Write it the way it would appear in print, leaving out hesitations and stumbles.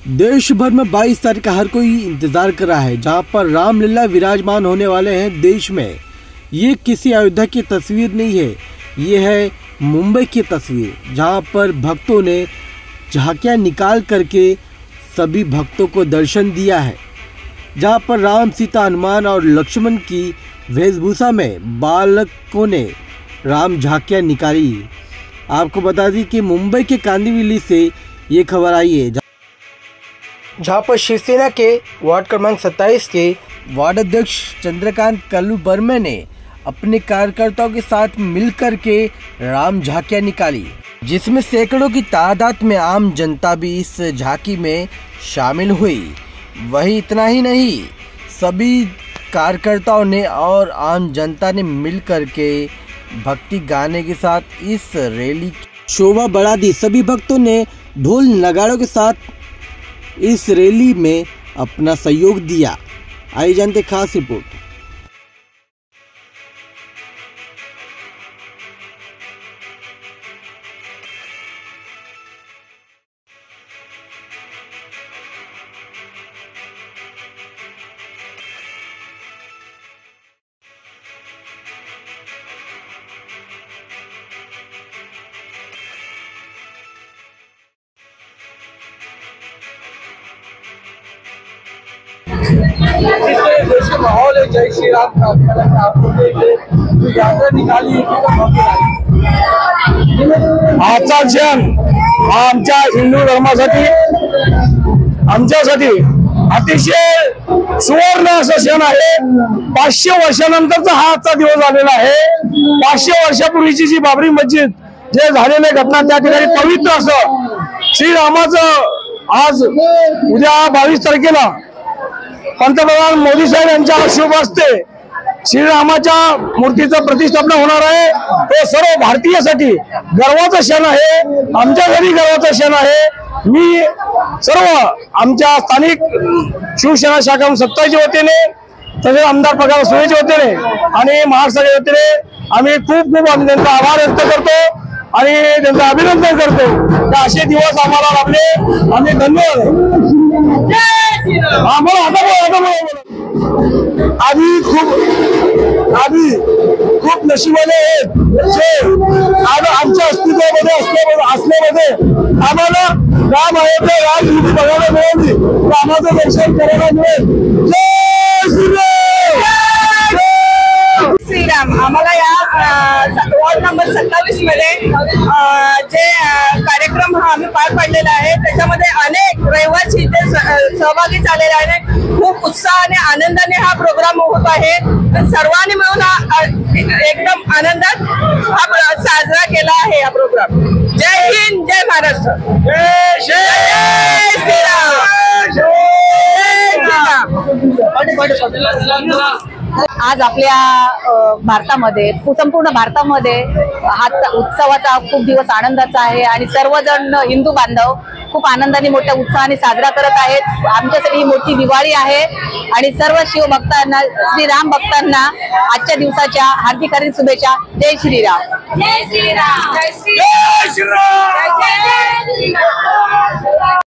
देश भर में 22 तारीख का हर कोई इंतजार कर रहा है, जहां पर रामलीला विराजमान होने वाले हैं देश में। ये किसी अयोध्या की तस्वीर नहीं है, ये है मुंबई की तस्वीर, जहां पर भक्तों ने झांकियां निकाल करके सभी भक्तों को दर्शन दिया है। जहां पर राम, सीता, हनुमान और लक्ष्मण की वेशभूषा में बालकों ने राम झांकियां निकाली। आपको बता दी कि मुंबई के कांदिवली से ये खबर आई है, जहां पर शिवसेना के वार्ड क्रमांक 27 के वार्ड अध्यक्ष चंद्रकांत कल्लूबर्मे ने अपने कार्यकर्ताओं के साथ मिलकर के राम झांकियां निकाली, जिसमें सैकड़ों की तादाद में आम जनता भी इस झांकी में शामिल हुई। वही इतना ही नहीं, सभी कार्यकर्ताओं ने और आम जनता ने मिलकर के भक्ति गाने के साथ इस रैली की शोभा बढ़ा दी। सभी भक्तों ने ढोल नगाड़ों के साथ इस रैली में अपना सहयोग दिया। आइए जानते खास रिपोर्ट। जिस देश का माहौल है जय श्री राम का, आपको यात्रा निकाली आजचा क्षण आमच्या हिंदू धर्मासाठी आमच्यासाठी अतिशय सुवर्ण असं क्षण आहे। 500 वर्षानंतरचा हा आजचा दिवस झालेला आहे। 500 वर्षापूर्वीची जी बाबरी मस्जिद जे झालेले घटना त्या ठिकाणी पवित्र असं श्रीरामाचं आज उद्या 22 तारखेला पंतप्रधान मोदी साहेब यांच्या शुभ हस्ते श्रीरामाच्या मूर्तीचं प्रतिष्ठापना होणार आहे। तो सर्व भारतीयासाठी गर्वाचा क्षण आहे, आमच्यासाठी गर्वाचा क्षण आहे। मी सर्व आमच्या स्थानिक शिवसेना शाखा सत्ताच्या वतीने तसेच आमदार प्रकाश सुळेच्या वतीने आणि महाराष्ट्राच्या वतीने आम्ही खूप त्यांचा आभार व्यक्त करतो आणि त्यांचं अभिनंदन करतो। तर असे दिवस आम्हाला लाभले, आम्ही धन्यवाद। आम्ही खूप नशिबाने आहेत जे आमच्या अस्तित्वामध्ये असल्यामध्ये आम्हाला राम अयोध्या राम बघायला मिळाली, रामाचं दर्शन करायला मिळेल। जय श्रीराम। आम्हाला या वॉर्ड नंबर 27 मध्ये जे कार्यक्रम हा आम्ही पार पाडलेला आहे, त्याच्यामध्ये अनेक रहिवासी इथे सहभागी झालेले आहेत। खूप उत्साह आणि आनंदाने हा प्रोग्राम होत आहे। सर्वांनी मिळून एकदम आनंदात हा साजरा केला आहे हा प्रोग्राम। जय हिंद, जय महाराष्ट्र, जय श्रीराम, आज आपल्या भारतामध्ये, संपूर्ण भारतामध्ये हा उत्सवाचा खूप दिवस आनंदाचा आहे आणि सर्वजण हिंदू बांधव खूप आनंदाने मोठ्या उत्साहाने साजरा करत आहेत। आमच्यासाठी ही मोठी दिवाळी आहे आणि सर्व शिवभक्तांना, श्रीराम भक्तांना आजच्या दिवसाच्या हार्दिक शुभेच्छा। जय श्रीराम, जय श्रीराम, जय श्रीराम, जय श्रीराम।